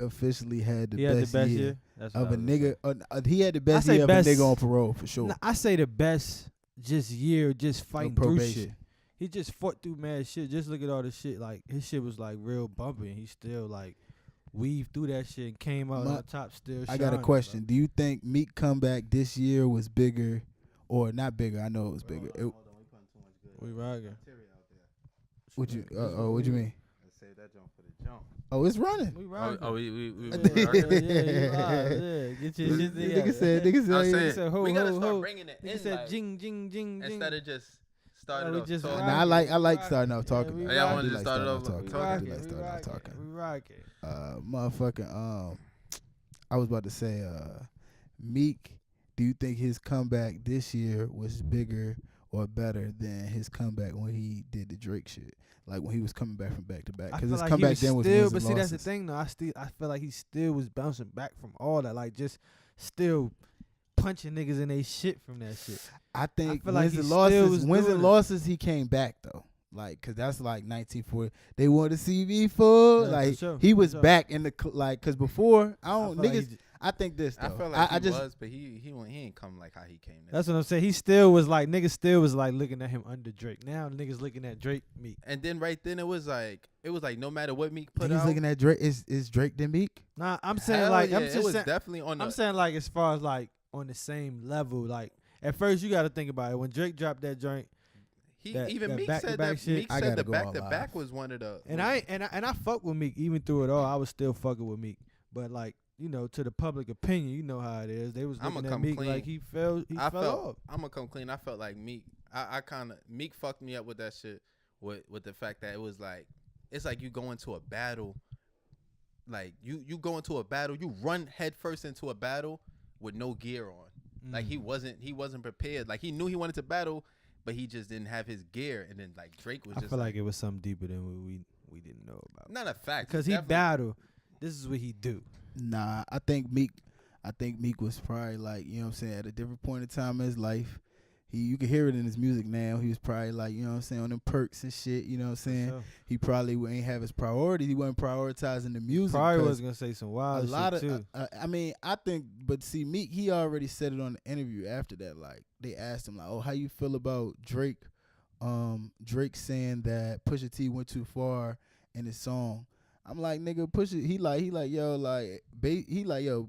officially had He had the best year year. That's what of I a was gonna nigga. say. He had the best say year best- of a nigga on parole for sure. Nah, I say the best just year, just fighting through probation. shit. He just fought through mad shit. Just look at all the shit. Like his shit was like real bumpy, and he still like weaved through that shit and came out on top. Still, I got a shining, question. bro. Do you think Meek comeback this year was bigger, or not bigger? I know it was bigger. We rocking. What you? What you mean? Let's save that jump for the jump. Oh, it's running. We rocking. we Yeah, yeah, you live, yeah. Get your shit together. Nigga said. I'm Nigga saying said, ho, we gotta ho, start ho. bringing it Nigga in, said, like, jing, jing, jing, jing. instead of just starting we off just talking. rocking. Nah, I like We starting off rocking. talking. Yeah, though. we I wanted do to like start starting off off talking. with We I talking. do like starting off talking. We rocking. Motherfucking I was about to say Meek, do you think his comeback this year was bigger or better than his comeback when he did the Drake shit? Like when he was coming back from back to back, I because feel his like comeback he then was was still, wins but and see that's the losses. thing though. I feel like he still was bouncing back from all that, like just still punching niggas in they shit from that shit. I think feel like wins he and still losses, was wins doing and it. losses, he came back though. Like, cause that's like 1940. They wanted to see me for Yeah, like for sure, he for was sure. back in the like, cause before I I don't feel like niggas. he I think this though. I feel like he just was, but he ain't come like how he came. That's what I'm saying. He still was like niggas was like looking at him under Drake. Now niggas looking at Drake Meek. And then right then it was like no matter what Meek put niggas out. looking at Drake. Is Drake than Meek? Nah, I'm saying hell like yeah, I'm it just was saying, definitely on. I'm saying like as far as like on the same level. Like at first you got to think about it. When Drake dropped that joint, that Meek back-to-back said that. shit. Meek I said gotta the go back on to live. back was one of the. and I fuck with Meek even through it all. I was still fucking with Meek, but like you know to the public opinion, you know how it is. They was I'ma looking at come Meek clean. like he fell off. I'm gonna come clean. I felt like Meek. I kind of Meek fucked me up with that shit. With the fact that it was like it's like you go into a battle. Like you go into a battle, you run headfirst into a battle with no gear on. Like he wasn't prepared. Like he knew he wanted to battle, but he just didn't have his gear. And then like Drake was I just feel like it was something deeper than what we didn't know about. not a fact Because he definitely- battled. This is what he do. Nah, I think Meek was probably like, you know what I'm saying, at a different point in time in his life. You can hear it in his music now. He was probably like, you know what I'm saying, on them perks and shit, you know what I'm saying? So, He probably ain't have his priorities. He wasn't prioritizing the music. probably 'cause was gonna say some a wild lot shit of too. I mean, I think, but see, Meek, he already said it on the interview after that. Like they asked him like, oh, how you feel about Drake saying that Pusha T went too far in his song. I'm like, nigga, Pusha, he like, yo,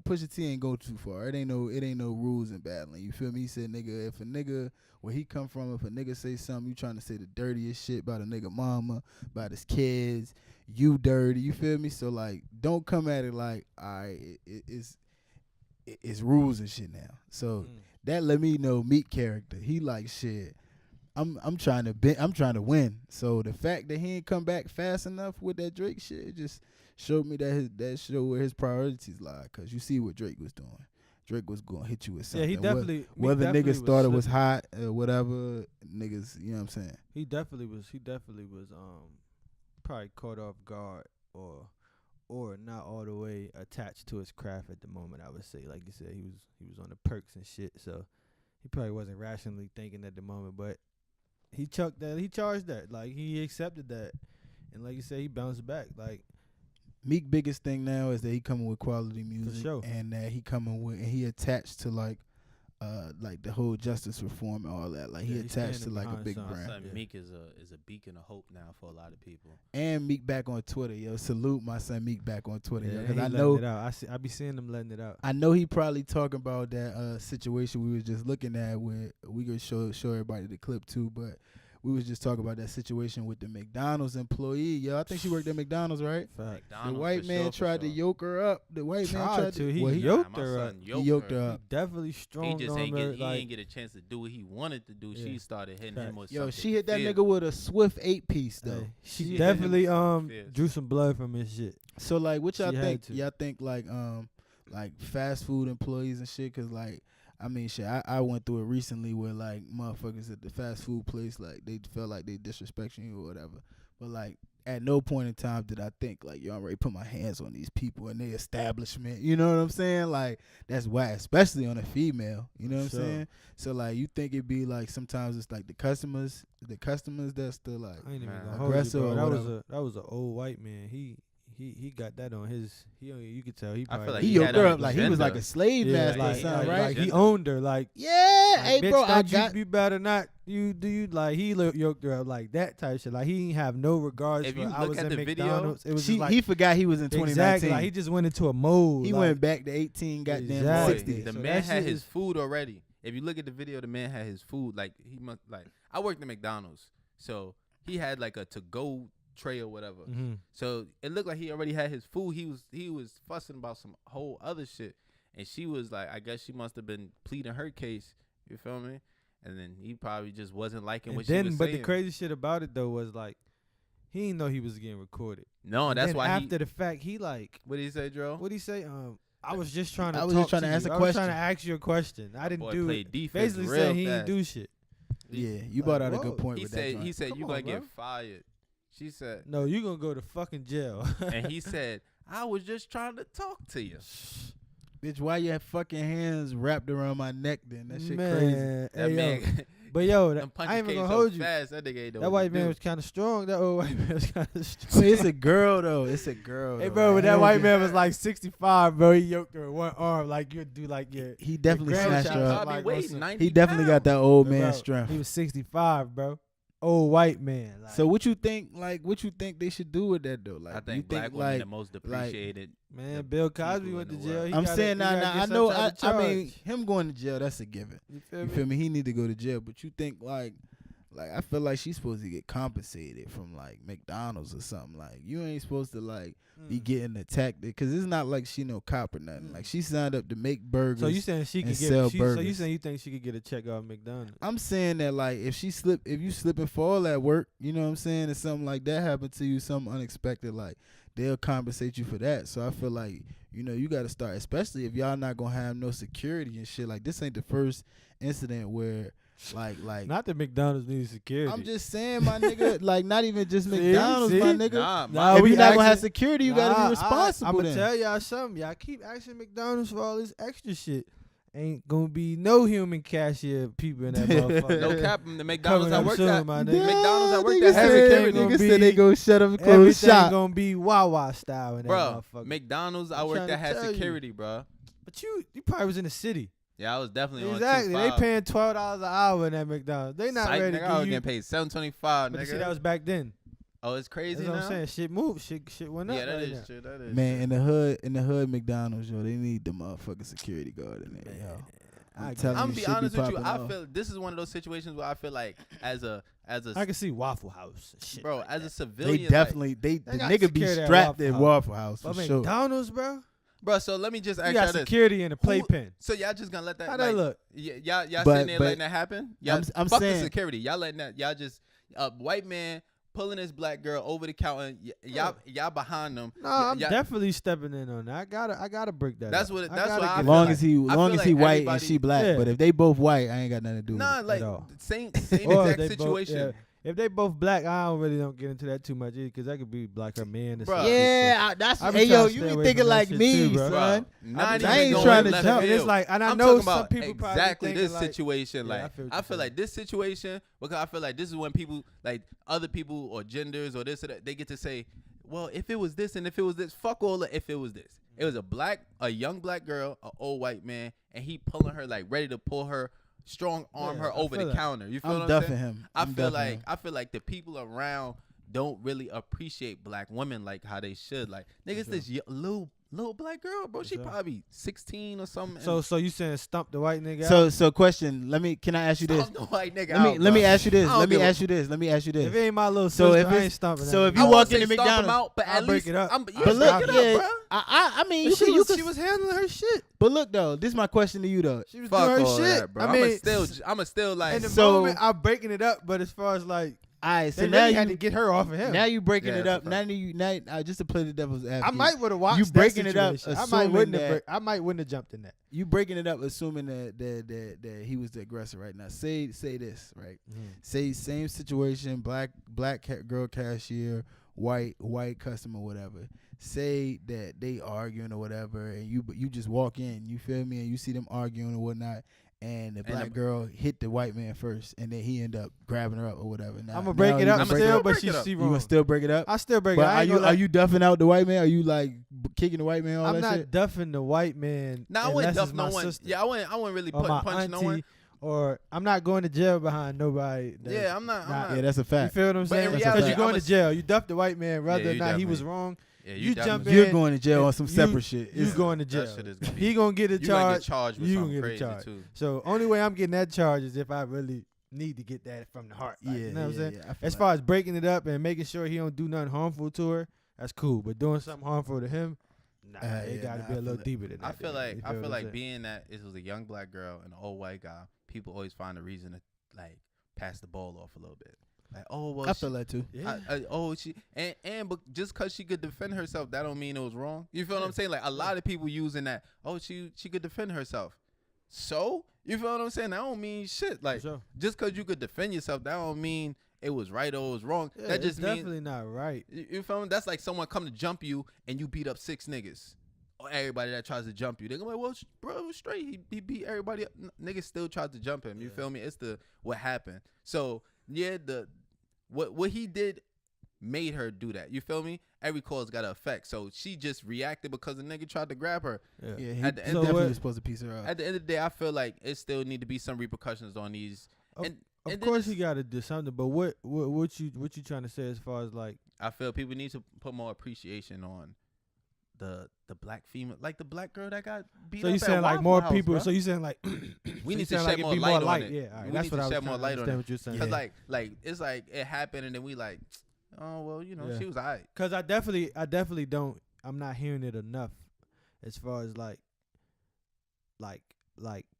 Pusha T ain't go too far. It ain't no rules in battling. You feel me? He said, nigga, if a nigga, where he come from, if a nigga say something, you trying to say the dirtiest shit about a nigga mama, about his kids, you dirty. You feel me? So like, don't come at it like, alright, it's rules and shit now. So that let me know Meek character. He like shit. I'm trying to win. So the fact that he ain't come back fast enough with that Drake shit, it just showed me that showed where his priorities lie. Cause you see what Drake was doing. Drake was gonna hit you with something. Yeah, he definitely. Whether Meek definitely niggas thought it was slipping. hot or whatever, niggas, you know what I'm saying. He definitely was probably caught off guard or not all the way attached to his craft at the moment. I would say, like you said, he was on the perks and shit, so he probably wasn't rationally thinking at the moment. But he chucked that, he charged that, like he accepted that, and like you said, he bounced back. Like Meek biggest thing now is that he coming with quality music, sure. and that he coming with, and he attached to like the whole justice reform and all that. Like he Yeah, he's attached to standing like a behind big something. brand. Son, Yeah. Meek is a beacon of hope now for a lot of people. And Meek back on Twitter, yo. Salute my son Meek back on Twitter, yeah, because he I letting know it out. I be seeing him letting it out. I know he probably talking about that situation we was just looking at where we could show everybody the clip too, but we was just talking about that situation with the McDonald's employee. Yo, I think she worked at McDonald's, right? Fact. The white man tried to yoke her up. The white man tried to. He Well, yoked my her up. son he yoked her He up. definitely He strong just on ain't her. get Like, a chance to do what he wanted to do. Yeah. She started hitting him with Yo, something she hit that fierce. nigga with a swift 8-piece though. hey, she She definitely hit him with some drew some blood from his shit. So like, what y'all She had think? to. Y'all think like fast food employees and shit? Cause like, I mean, shit, I went through it recently where like motherfuckers at the fast food place, like they felt like they disrespecting you or whatever. But like, at no point in time did I think like, yo, I'm ready to put my hands on these people and their establishment. You know what I'm saying? Like, that's why, especially on a female. You know what I'm Sure. saying? So like, you think it'd be like sometimes it's like the customers that's the like. I ain't even Man. gonna hold you, Aggressive bro. or That whatever. was an old white man. He he got that on his. You could tell he. I feel probably like He he yoked had her an up like he was like a agenda. slave master or like- something, like- right? He owned her like. Yeah, Like, hey, bitch, bro, I don't got. you better not you like he yoked her up like that type shit. Like he didn't have no regards If for you I look was at in the video, McDonald's. It was just like He forgot he was in 2019. exactly. Like he just went into a mode. He like, went back to 18, goddamn Exactly. 60. The So man that had shit his is- food already. If you look at the video, the man had his food. Like he must like. I worked at McDonald's, so he had like a to-go tray or whatever. Mhm. So it looked like he already had his food. He was fussing about some whole other shit, and she was like, I guess she must have been pleading her case. You feel me? And then he probably just wasn't liking And what then, she was but saying. the crazy shit about it though was like he didn't know he was getting recorded. No, And that's then why after he. the fact he like What did he say, Dro? what did he say? I was just trying to. I was talk just trying to you. ask a I was trying question. to ask you a question. I didn't Boy do. played defense Basically real saying he fast. didn't do shit. Yeah, you brought out a whoa. good point He with said that. he joint. said Come you on, gonna bro. get fired. She said, No, you gonna go to fucking jail. and he said, I was just trying to talk to you. Bitch, why your fucking hands wrapped around my neck then? That shit man, crazy. That hey, yo. man, But yo, them I punches ain't even came gonna so hold you. fast. That nigga ain't know That what white to man do. was kind of strong. That old white man was kind of But strong. it's a girl though. It's a girl. Hey, though. bro, Like, but he that don't white get- man was like 65, bro. He yoked her with one arm like you do like your. He definitely Your snatched her grandchild up. Bobby like, Wade, what's up? 90 He definitely got that old Bro, man strength. He was 65, bro. Old white man. Like, So what you think? Like, what you think they should do with that though? Like, I you think black women like the most depreciated. man, the Bill Cosby people went in to the jail. world. He I'm gotta- saying he nah, gotta nah. get I some know. type of I mean, charge. him going to jail, that's a given. You feel You me? feel me? He need to go to jail. But you think like I feel like she's supposed to get compensated from like McDonald's or something. Like you ain't supposed to like be Mm. getting attacked because it's not like she no cop or nothing. Like she signed up to make burgers. So you saying she and could sell get? So you burgers. saying you think she could get a check off McDonald's? I'm saying that like if you slip and fall at work, you know what I'm saying, and something like that happened to you, something unexpected, like they'll compensate you for that. So I feel like, you know, you got to start, especially if y'all not gonna have no security and shit. Like this ain't the first incident where like Not that McDonald's needs security. I'm just saying, my nigga, like not even just See? McDonald's, See? my nigga. Nah, Nah, If we you not gonna have asking- security, you gotta be responsible. I'm gonna then. tell y'all something. Y'all keep asking McDonald's for all this extra shit. Ain't gonna be no human cashier people in that motherfucker. no cap. The McDonald's Coming I up worked soon, at. my The nigga. McDonald's I worked nigga at has said, security. gonna nigga said they be- go shut up and close Everything shop. gonna be Wawa style in that Bro, motherfucker. McDonald's I I'm worked trying at to had tell you. security, bro. But you probably was in the city. Yeah, I was definitely Exactly. on They 2.5. paying $12 an hour in that McDonald's. They not Psych, ready nigga, to I was give you. getting paid $7.25, But nigga. you see, that was back then. Oh, it's crazy That's what now. I'm saying. Shit moved. Shit went up. Yeah, that right is now. true. That is Man, true. in the hood, McDonald's, yo, they need the motherfucking security guard in there, yo. I'm telling I'm you, be shit honest with you. popping I off. feel this is one of those situations where I feel like as a I can see Waffle House. and Shit bro, like as a that. civilian, They like- definitely the got nigga be security at strapped Waffle at House. Waffle House for But sure. McDonald's, bro, bro. So let me just you ask got y'all this. security in the playpen. So y'all just gonna let that? How like, that look? Y'all But- sitting there but letting that happen? Y'all, I'm fuck saying- the security. Y'all letting that? Y'all just white man pulling this black girl over the counter. Y'all behind them. No, I'm y'all- definitely stepping in on that. I gotta break that. That's up. what it- I that's gotta what I get feel long that. as he feel white and everybody- she black. Yeah. But if they both white, I ain't got nothing to do with Nah, it. like all. same Or exact they both- situation. yeah. If they both black, I don't get into that too much because that could be black or man. Or Bruh. something. Yeah, that's I be hey trying yo, to you stay be away thinking from that like shit me, too, bro. son. Not I even ain't going trying to left jump. And field. it's like, and I I'm know talking some about people probably exactly thinking this like, situation. Yeah, I Like feel what I you're feel like this situation because I feel like this is when people like other people or genders or this or that they get to say, well, if it was this and if it was this, fuck all the if it was this. It was a young black girl, an old white man, and he pulling her like ready to pull her, strong arm Yeah, her I over feel the that. counter. You feel I'm what I'm duffing saying? him. I I'm feel duffing like him. I feel like the people around don't really appreciate black women like how they should. Like niggas, sure. this little black girl, bro. She sure. probably 16 or something. So you saying stump the white nigga out? So question, can I ask you this? Stomp the white nigga Let me out, let me bro. ask you this. I don't Let me give a- ask you this. Let me ask you If this. it ain't my little So sister, if I it's- ain't stumping so that if nigga. you I walk won't say into stomp 'em McDonald's, out, but I'll at break least it up. I'm, But you But look, break it yeah, up, bro. I mean, But you she can, you was, can, she was handling her shit. but look though, this is my question to you though. She was Fuck doing her all shit. that, bro. I mean, I'm still like, in the So- moment, I'm breaking it up. But as far as like, All right, so they now really had to you get her off of him. now you breaking Yeah, it that's up. a Now just to play the devil's advocate. I might would have watched. You that breaking it up, situation. assuming that- I might wouldn't have jumped in that. You breaking it up, assuming that he was the aggressor right now. Say this right. Say same situation, black girl cashier, white customer, whatever. Say that they arguing or whatever, and you just walk in, you feel me, and you see them arguing or whatnot, and the And black the- girl hit the white man first, and then he end up grabbing her up or whatever. Now, I'm gonna break it up I'ma still, still but break it up. she You wrong. gonna still break it up? I still break But it. I ain't gonna are lie. you duffing out the white man? Are you like kicking the white man? All I'm that not shit? duffing the white man. Nah, I unless wouldn't it's duff my no one. sister Yeah, I wouldn't really or my punch no auntie, one. or I'm not going to jail behind nobody. Yeah, I'm not. Yeah, that's a You fact. feel what I'm But in saying? reality, Because you're going I'ma to jail. You duffed the white man, whether Yeah, or you not he was definitely- wrong. Yeah, you jump definitely- in. You're going to jail on some you- separate shit. You It's- going to That jail. shit is gonna be- He gonna get a You gonna get charge. charged with you something gonna get a crazy charge. too. So only way I'm getting that charge is if I really need to get that from the heart. Like, you know what I'm saying? Yeah, I feel As like- far as breaking it up and making sure he don't do nothing harmful to her, that's cool. But doing something harmful to him, nah, Yeah, it gotta nah, be I a little feel deeper than that. I feel nigga. like You I what feel I'm like saying? being that it was a young black girl and an old white guy, people always find a reason to like pass the ball off a little bit. Like, oh well, I feel that too. Yeah. she but just because she could defend herself, that don't mean it was wrong. You feel what I'm saying? Like a lot of people using that. Oh, she could defend herself. So you feel what I'm saying? That don't mean shit. Like sure. just because you could defend yourself, that don't mean it was right or it was wrong. Yeah, that it's just means definitely not right. you feel me? That's like someone come to jump you and you beat up 6 niggas. Or everybody that tries to jump you, they're gonna be like, well, bro, it was straight. He beat everybody up. Niggas still tried to jump him. You Yeah. feel me? It's what happened. So yeah, what he did made her do that. You feel me? Every cause got an effect. So she just reacted because the nigga tried to grab her. Yeah. Yeah, he At the end- So definitely what- was supposed to piece her out. At the end of the day, I feel like it still need to be some repercussions on these. Of- and Of and then course it's- he gotta do something, but what you trying to say as far as like I feel people need to put more appreciation on the black female, like the black girl that got beat so up you at saying like Waffle more House, people? bruh. So you saying like We so need you to saying shed like it more be light more on light. it. Yeah, all right. We That's need what to I was shed trying more to light on understand it. what you're saying. Cause Yeah. like it's like it happened and then we like, oh well, you know, Yeah. she was alright. Cause I definitely don't. I'm not hearing it enough, as far as like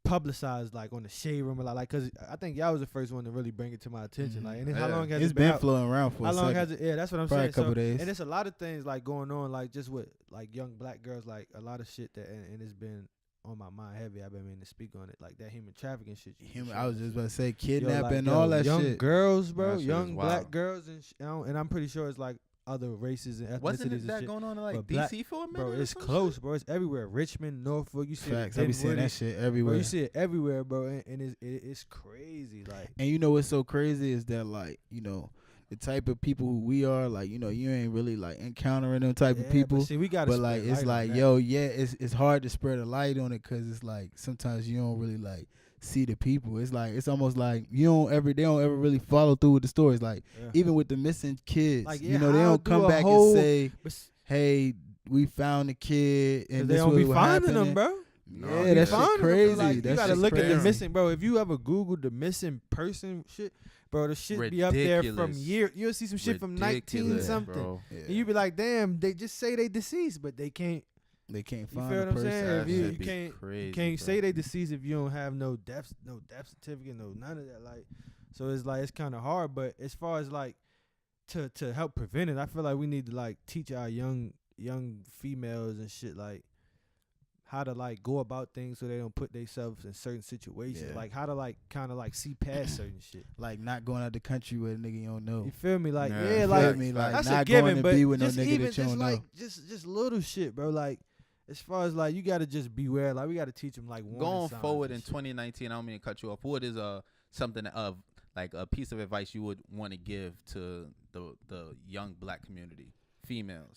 publicized like on the shade room, like cause I think y'all was the first one to really bring it to my attention. Mhm. Like, and then Yeah. how long has It's it been been out? flowing around for How a long second. has it? Yeah, that's what I'm Probably saying. a couple So, days. and it's a lot of things like going on, like just with like young black girls, like a lot of shit that, and it's been on my mind heavy. I've been meaning to speak on it, like that human trafficking shit. I was just about to say Yo, kidnapping, like, all yo, that young shit. girls, bro, That shit is young black wild. girls, and I'm pretty sure it's like other races and ethnicities Wasn't it and that shit. going on in like But black- DC for a minute? Bro, or it's some close, shit? bro. It's everywhere. Richmond, Norfolk, you see Facts. it. I be seeing Dinwiddie. that shit Bro, everywhere. you see it everywhere, bro, and it's crazy. Like, And you know what's so crazy is that like, you know, the type of people who we are, like, you know, you ain't really like encountering them type yeah, of people. But see, we gotta. But like spread it's light on like, that. yo, yeah, it's hard to spread a light on it because it's like sometimes you don't really like see the people. It's like it's almost like they don't ever really follow through with the stories. Like Yeah. even with the missing kids, Like, you yeah, know, they how don't do come a back whole- and say, But s- hey, we found the kid 'cause and they this don't was be what finding happened. them, bro. No, Yeah, you that finding shit them, crazy. Like, you that gotta shit's look at the crazy. missing, bro. If you ever Googled the missing person shit, bro, the shit be up there from Ridiculous. year. You'll see some shit from 19 Ridiculous, something. bro. Yeah. And you be like, damn, they just say they deceased, but they can't. They can't You find feel the what I'm person. saying? That If you shit be can't, crazy, you can't bro. say they deceased if you don't have no death certificate, no none of that. Like, so it's like it's kind of hard. But as far as like to help prevent it, I feel like we need to like teach our young females and shit like how to like go about things so they don't put themselves in certain situations. Yeah. Like how to like kind of like see past certain shit. Like not going out the country with a nigga you don't know. You feel me? Like Yeah. yeah, Feel like Feel me? Like that's a not given, going to but be with no just nigga even that you just don't like know. just little shit, bro. Like as far as like you gotta just beware. Like we gotta teach them like warning Going signs forward and in shit. 2019, I don't mean to cut you off. What is something of like a piece of advice you would want to give to the young black community, females?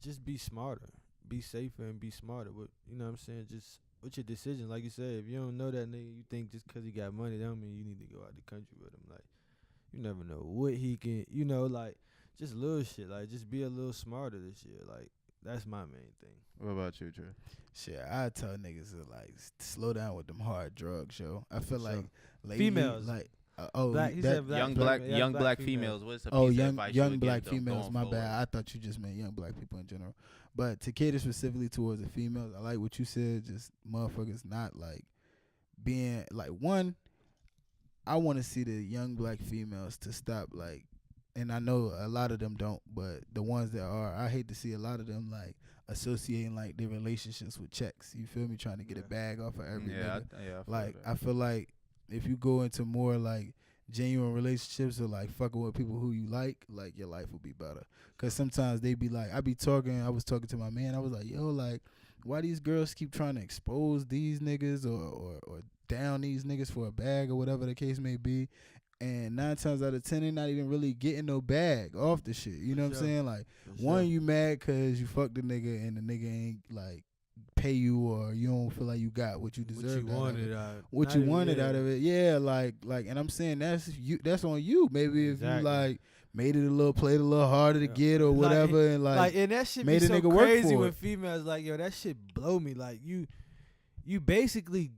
Just be smarter, be safer, and be smarter. With you know what I'm saying? Just with your decisions, like you said, if you don't know that nigga, you think just 'cause he got money, that don't mean you need to go out the country with him. Like you never know what he can. You know, like just little shit. Like just be a little smarter this year. Like that's my main thing. What about you, Trey? Shit, I tell niggas to like slow down with them hard drugs, yo. I feel For like sure. lately, Females. like Black- he that- said black- young black- black yeah, young black black females. females. What's a Oh, piece of young advice you young would black give them females. going My forward? bad. I thought you just meant young black people in general. But to cater specifically towards the females, I like what you said. Just motherfuckers not like being like one. I want to see the young black females to stop like, and I know a lot of them don't, but the ones that are, I hate to see a lot of them like associating like their relationships with checks. You feel me? Trying to get a Yeah. bag off of every Yeah, nigga. I feel Like that. I feel like if you go into more like genuine relationships or like fucking with people who you like your life will be better. Cause sometimes they be like, I was talking to my man. I was like, yo, like why these girls keep trying to expose these niggas or down these niggas for a bag or whatever the case may be. And 9 times out of 10, they not even really getting no bag off the shit. You know what I'm saying? Like, one, you mad because you fucked the nigga and the nigga ain't like pay you, or you don't feel like you got what you deserve. What you wanted out of it. Yeah, like, and I'm saying that's on you. Maybe if you like made it played a little harder to get or whatever, and and that shit made be a so nigga work crazy for when it. females like, yo, that shit blow me. Like, you basically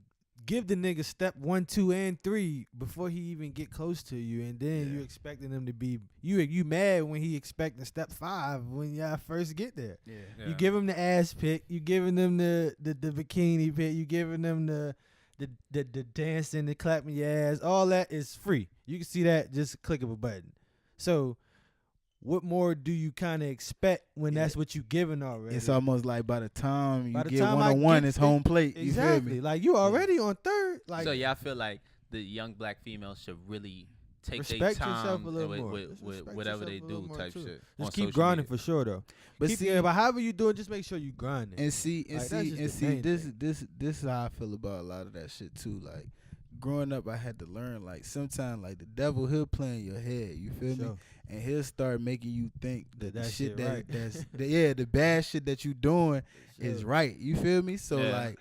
give the nigga step 1, 2, and 3 before he even get close to you, and then you expecting him to be you mad when he expecting step 5 when y'all first get there. You give him the ass pick, you giving them the bikini pick, you giving them the dancing, the clapping your ass. All that is free. You can see that, just click of a button. So what more do you kind of expect when that's what you giving already? It's almost like by the time you get time I one-on-one, get it's home plate. Exactly. You feel me? Like, you already on third. Like, So y'all feel like the young black females should really take their respect yourself time a little with, more. with, Just with respect whatever they yourself a little do more type too. shit. Just on keep social grinding media. for sure though. But But however you do it, just make sure you grinding. And see, Like, that's just the main this is how I feel about a lot of that shit too. Like, growing up, I had to learn, like, sometimes, like, the devil, he'll play in your head, you feel me? And he'll start making you think that the shit that right. the bad shit that you doing is right, you feel me? So like,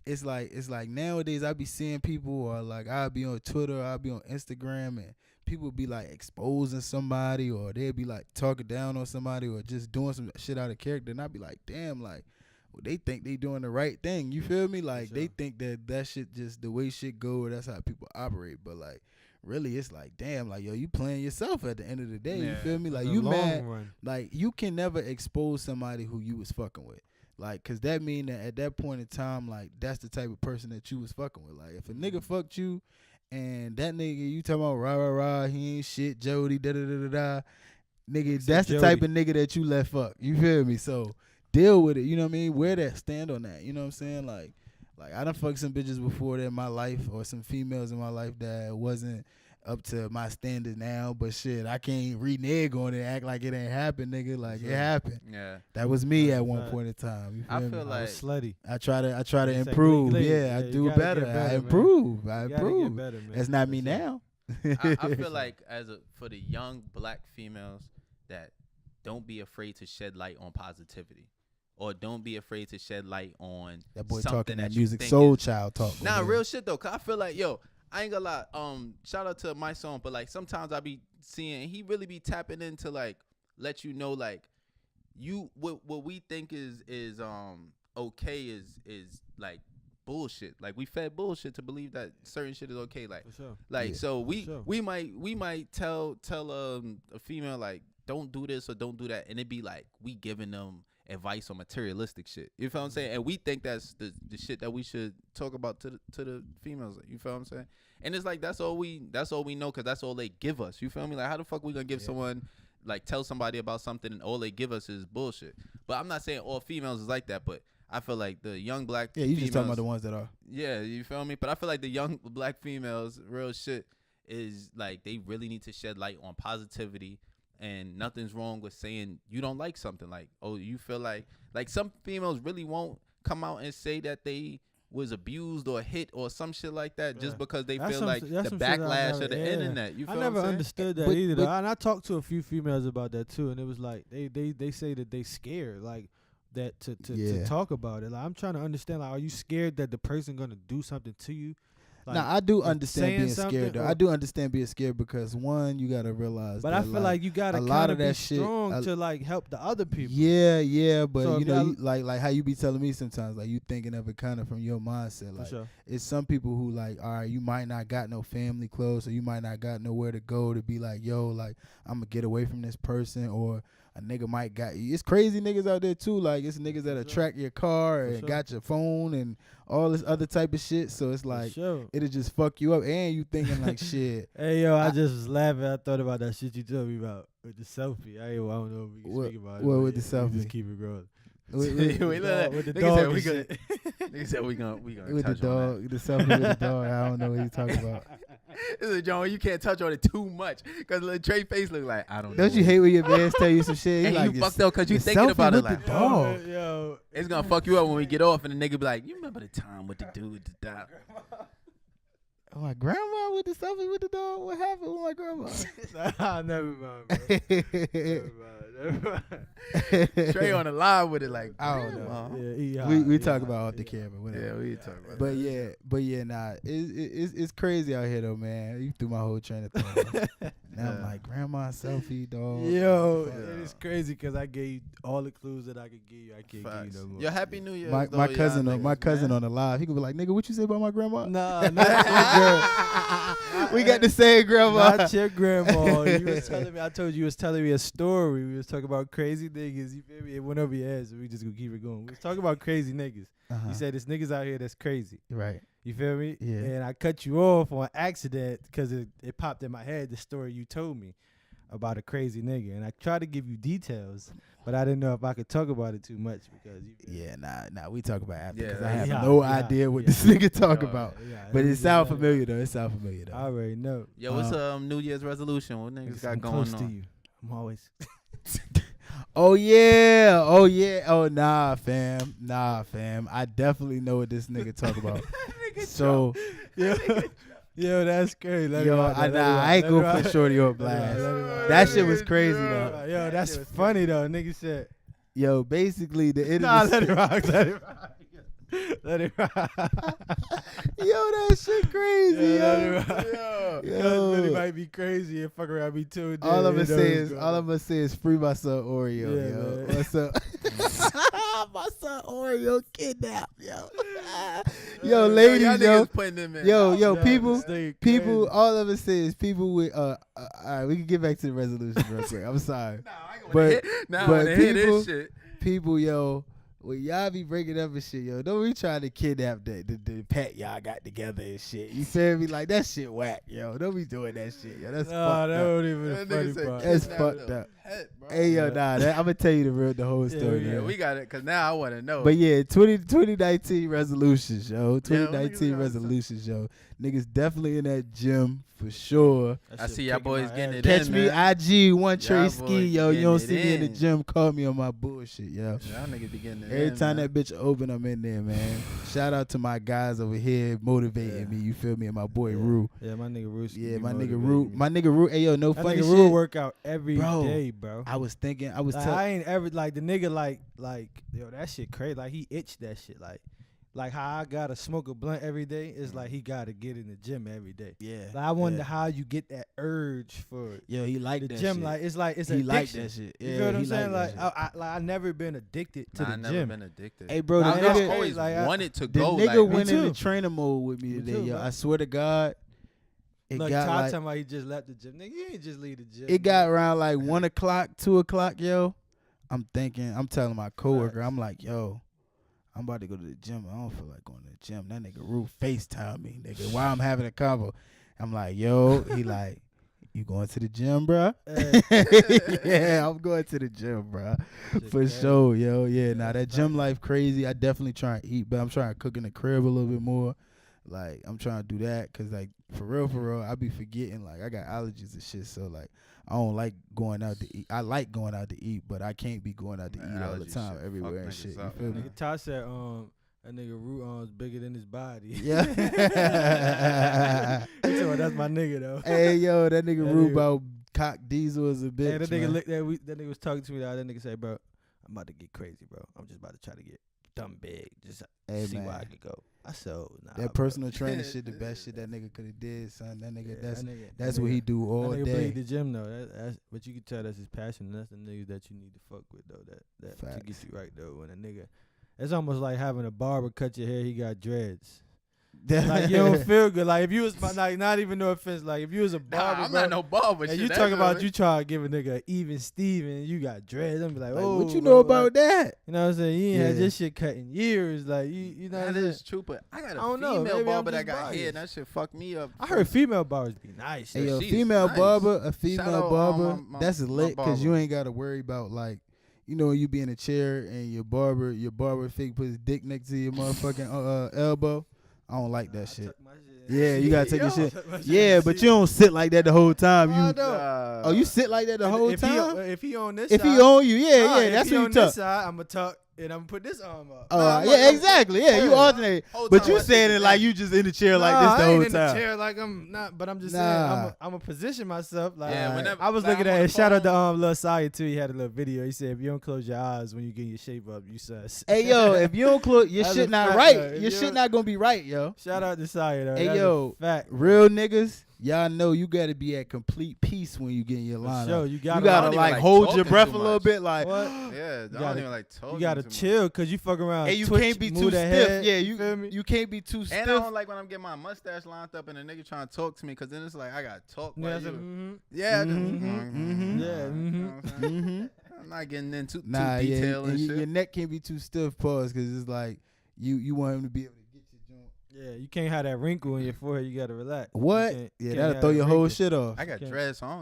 it's like nowadays I be seeing people, or like I'll be on Twitter, I'll be on Instagram, and people be like exposing somebody, or they'll be like talking down on somebody, or just doing some shit out of character, and I be like, damn, like, well, they think they doing the right thing, you feel me? Like, they think that shit just the way shit go, or that's how people operate. But like, really, it's like, damn, like, yo, you playing yourself at the end of the day, you feel me? Like, you mad, like, you can never expose somebody who you was fucking with. Like, cause that mean that at that point in time, like, that's the type of person that you was fucking with. Like, if a nigga fucked you, and that nigga you talking about rah, he ain't shit, Jody, da, nigga, that's the type of nigga that you let fuck. You feel me? So deal with it. You know what I mean? Wear that, stand on that. You know what I'm saying? Like I done fucked some bitches before that in my life, or some females in my life that wasn't up to my standard now, but shit, I can't renege on it, act like it ain't happened, nigga. Like, it happened. Yeah. That was me at one point in time. You feel I me? feel like slutty. I try to improve. I do better. I improve. Better, That's not me now. I feel like for the young black females, that don't be afraid to shed light on positivity, or don't be afraid to shed light on that boy something talking that you music think soul is- child talk. Nah, real shit though. Cause I feel like, yo, I ain't gonna lie. Shout out to my song, but like sometimes I be seeing he really be tapping into, like, let you know, like, you what we think is okay is like bullshit. Like, we fed bullshit to believe that certain shit is okay. Like, so we might tell a female, like, don't do this or don't do that, and it be like we giving them advice on materialistic shit. You feel what I'm saying? And we think that's the shit that we should talk about to the females. You feel what I'm saying? And it's like that's all we know, because that's all they give us. You feel me? Like, how the fuck we gonna give someone, like, tell somebody about something and all they give us is bullshit? But I'm not saying all females is like that, but I feel like the young black you just talking about the ones that are. Yeah, you feel me? But I feel like the young black females, real shit, is like they really need to shed light on positivity. And nothing's wrong with saying you don't like something. Like, oh, you feel like some females really won't come out and say that they was abused or hit or some shit like that, just because they feel like the backlash of the internet. You feel I never what I'm understood that either. Though. And I talked to a few females about that too, and it was like they say that they scared, like, that to talk about it. Like, I'm trying to understand, like, are you scared that the person gonna do something to you? Like, now, I do understand being scared, though. Or, I do understand being scared because, one, you got to realize but that, I feel like you got to kind of be strong to, like, help the other people. Yeah, but, so you know, like how you be telling me sometimes, like, you thinking of it kind of from your mindset. Like, it's some people who, like, all right, you might not got no family close, or you might not got nowhere to go to be like, yo, like, I'm going to get away from this person, or a nigga might got you. It's crazy niggas out there too. Like, it's niggas that'll track your car and got your phone and all this other type of shit. So it's like it'll just fuck you up, and you thinking like shit. Hey yo, I just was laughing. I thought about that shit you told me about with the selfie. I don't know if we can speak about it. What with the selfie? Just keep it growing. With the dog. Nigga said we gonna with the dog. The selfie with the dog. I don't know what he's talking about. This is John. You can't touch on it too much because little Trey face look like I don't know. Don't you hate when your man tell you some shit? And He like, you fucked up because you the thinking selfie about it with like, the dog. Yo, it's gonna fuck you up when we get off and the nigga be like, you remember the time with the dude with the dog? Oh, my grandma with the selfie with the dog. What happened with my grandma? nah, never mind, bro. Never mind. Trey on the live with it like, I don't "Grandma." know. Yeah, he hot, we he talk hot, about off the yeah. camera, whatever. Yeah, we talking about But yeah, nah, it's crazy out here though, man. You threw my whole train of thought. Now I'm Yeah. like, grandma selfie, dog. Yo, Fuck. it is crazy because I gave you all the clues that I could give you. I can't Facts. give you no more. Yo, Happy New Year. My cousin, my cousin on the live, he could be like, nigga, what you say about my grandma? Nah, not your We got the same grandma. Not your grandma. You was telling me. I told you was telling me a story. We was talking about crazy niggas. You feel me? It went over your head, so we just gonna keep it going. We was talking about crazy niggas. Uh-huh. You said there's niggas out here that's crazy. Right. You feel me? Yeah. And I cut you off on accident because it popped in my head the story you told me about a crazy nigga, and I tried to give you details, but I didn't know if I could talk about it too much because you feel me? Yeah, nah, we talk about after because Yeah, I have yeah, no yeah, idea what yeah. this nigga talk Yeah, about. Yeah, But it was sound just- familiar though. It sound familiar I though. already know. Yo, what's New Year's resolution? What niggas got I'm going close on? to you. I'm always. Oh yeah. Oh yeah. Oh nah, fam. Nah, fam. I definitely know what this nigga talk about. So Yo, that's crazy. Let yo, it rock, I, let it nah, rock, I ain't let it gonna rock. put Shorty on Let it blast. rock. That shit was crazy though. Yo, that's funny though. Nigga said, Yo, basically the end nah, of let the it rock, let it rock. Let it rock. Yo, that shit crazy, Yeah, let it yo. rock. Yo. Cuz really might be crazy and fuck around me too. All I'm gonna say is free my son Oreo, Yeah, yo. man. What's up? My son Oreo kidnapped, yo. Yo, ladies, y'all yo. niggas putting them in. Yo, people, People, people, all of us say is people with all right, we can get back to the resolution real quick. I'm sorry. Nah, I ain't gonna But- hit. Nah, but I wanna hear people- this shit. People, yo, when y'all be breaking up and shit, yo, don't be trying to kidnap the pet y'all got together and shit. You feel me? Like that shit whack, yo. Don't be doing that shit, yo. That's Nah, fucked that up. wasn't even That the nigga funny said part. That's kidnap fucked the up. pet, bro. Hey, yo, Yeah. nah, I'm gonna tell you the whole Yeah, story. Yeah, yo. we got it because now I want to know. But yeah, 2019 resolutions, yo. niggas 2019 got resolutions, yo. Niggas definitely in that gym for sure. That I shit see y'all kicking boys my getting ass. it Catch in, me, man. IG, one Trey Y'all Ski, boys yo. You getting don't it see me in the in. gym, call me on my bullshit, yo. Y'all niggas be getting it Every in, time man. that bitch open, I'm in there, man. Shout out to my guys over here motivating Yeah. me. You feel me? And my boy Yeah. Rue. Yeah, my nigga Rooski. Yeah, be my nigga motivating Rue. me. My nigga Rue. Hey, yo, no That funny nigga shit. Rue work out every day, Bro, bro. I was thinking, I was Like, telling. I ain't ever like the nigga like yo that shit crazy. Like he itched that shit. Like how I gotta smoke a blunt every day is like he gotta get in the gym every day. Yeah. Like I wonder yeah. how you get that urge for Yo, he liked the that gym. shit. Like it's like it's he an liked addiction. that shit. You Yeah, feel what I'm he saying? liked Like that shit. I never been addicted to Nah, I the never gym. been addicted. Hey, bro, the Nah, I that's nigga, always Like, I- wanted to the go. nigga Like, went Me into too. trainer mode with me Me today, too, yo. bro. I swear to God, it Look, got Todd like talking about he just left the gym. Nigga, you ain't just leave the gym. it got nigga. around like 1 o'clock, 2 o'clock, yo. I'm telling my coworker, Facts. I'm like, yo, I'm about to go to the gym. I don't feel like going to the gym. That nigga Rue FaceTime me, nigga, while I'm having a convo. I'm like, yo, he like, you going to the gym, bruh? Yeah, I'm going to the gym, bruh. Shit For crazy. sure, yo. Yeah, nah, that that's gym facts. life crazy. I definitely try and eat, but I'm trying to cook in the crib a little bit more. Like, I'm trying to do that because, like, for real, I be forgetting. Like, I got allergies and shit, so, like, I don't like going out to eat. I like going out to eat, but I can't be going out to Man, eat all the allergy time, shit everywhere fuck and niggas shit. You up, feel me? Nigga Todd said that nigga Root is bigger than his body. Yeah. He said, well, that's my nigga though. Hey, yo, that nigga That Rue nigga- about cock diesel is a bitch, Hey, that nigga man. looked at that nigga was talking to me. That nigga said, bro, I'm about to get crazy, bro. I'm just about to try to get dumb big, just Hey, see where I man. can go. I said, oh, nah. That bro. personal training shit, the best shit that nigga could have did, son. That nigga, Yeah, that's that nigga- that's that what he nigga- do all that nigga day. bleed the gym though. That's but you can tell that's his passion. And that's the niggas that you need to fuck with though. That to get Facts. you right though. When a nigga, it's almost like having a barber cut your hair. He got dreads. Like you don't feel good. Like if you was like not even no offense. Like if you was a barber, Nah, I'm bro, not no barber. and shit. you That's talk about what- you try to give a nigga an even Steven, you got dreads. I'm be like, Like, oh, what you bro, know like, about that? You know what I'm saying? You ain't had Yeah. this shit cut in years. Like you know what I'm That saying? is true, but I got a I don't know, female maybe I'm barber that just got hair, biased. and that shit fucked me up. I heard female barbers be nice. Hey, yo, she's female nice. barber, a Shout female out, barber, my that's lit because you barber. ain't got to worry about, like, you know, you be in a chair and your barber fake put his dick next to your motherfucking elbow. I don't like that shit. Yeah, you gotta take your Yo. shit. Yeah, but you don't sit like that the whole time. I You don't. oh, you sit like that the whole if time. If he on this If side, he on you, yeah, nah, yeah, if that's he when you on this tuck. side, I'm gonna tuck and I'm gonna put this arm up. Oh, Nah, I'm yeah, like, exactly. Yeah, you Yeah. alternate. Whole But time you I sit saying it the like same. you just in the chair Nah, like this the I whole ain't in the time. chair like I'm not, but I'm just Nah. saying I'm gonna position myself like. Yeah, Alright. whenever I was like, looking I'm at on it. the Shout out phone. to Lil Saya too. He had a little video. He said, "If you don't close your eyes when you get your shape up, you sus." Hey yo, if you don't close your That's shit a not fact, right, though. If your you shit don't- not gonna be right, yo. Shout out to Saya though. Hey, That's yo, a fact. Real niggas, y'all know you gotta be at complete peace when you get in your line. Sure, you You gotta, gotta even like like hold your talking breath too a little much. bit, like What? Yeah, I gotta- don't even like talking. You gotta too much. chill because you fuck around. and you twitch, can't be move too the stiff. head, Yeah, feel me? you can't be too And stiff. I don't like when I'm getting my mustache lined up and a nigga trying to talk to me because then it's like I gotta talk. Yeah, While that's a- you. mhm. Yeah, I just- Mhm, mhm. Yeah, You know what I'm saying? Mm-hmm. I'm not getting into Nah, too yeah, detail and and your shit. neck can't be too stiff, pause, because it's like you want him to be able to get your joint. Yeah, you can't have that wrinkle in your forehead. You gotta relax. You What? can't- Yeah, can't that'll have throw that your whole wrinkle. shit off. I got Can't- dreads, so I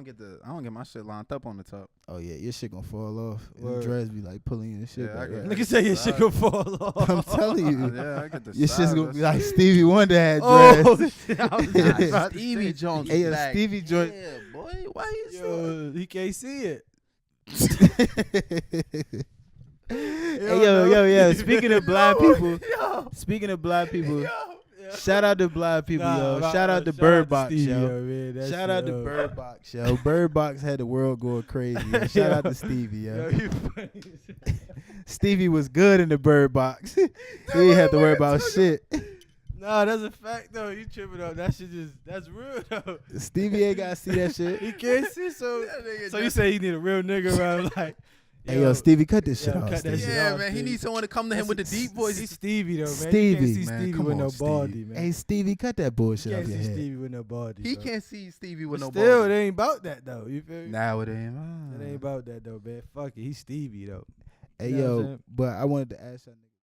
don't get my shit lined up on the top. Oh yeah, your shit gonna fall off. And the Word. dreads be like pulling your shit Yeah, I back. got- right? Nigga say your shit Side. gonna fall off. I'm telling you, Yeah, I get the your shit's sides, gonna be that's- like Stevie Wonder had dreads. Oh, shit, I was just Nah, about to Stevie say- Jones. Hey, back. Stevie joint. Yeah, boy, why you so? Yo, he can't see it. Hey, yo. Speaking of blind people, speaking of blind people, shout out to blind people, yo. Shout out to Bird Box, yo. Shout out to Bird Box, yo. Bird Box had the world going crazy. Yo. Shout out to Stevie, yo. you funny. Stevie was good in the Bird Box. He ain't have to worry about shit. Nah, that's a fact though. You tripping up? That shit that's real though. Stevie ain't gotta see that shit. He can't see, so That nigga so you just- say he need a real nigga around like. Hey, yo, Stevie, cut this shit yo, off. cut that Stevie. shit Yeah, off, man, he Stevie. needs someone to come to him with the deep voice. See Stevie though, man. Stevie, you can't see man, Stevie come with on, no Stevie. baldy, man. Hey, Stevie, cut that bullshit you off can't your see head. Stevie with no baldy. He bro. can't see Stevie with But no still, ball. it ain't about that though. You feel me? Now it ain't. It ain't about that though, man. Fuck it, he's Stevie though. Hey, You know what I'm yo, saying? but I wanted to ask y'all niggas.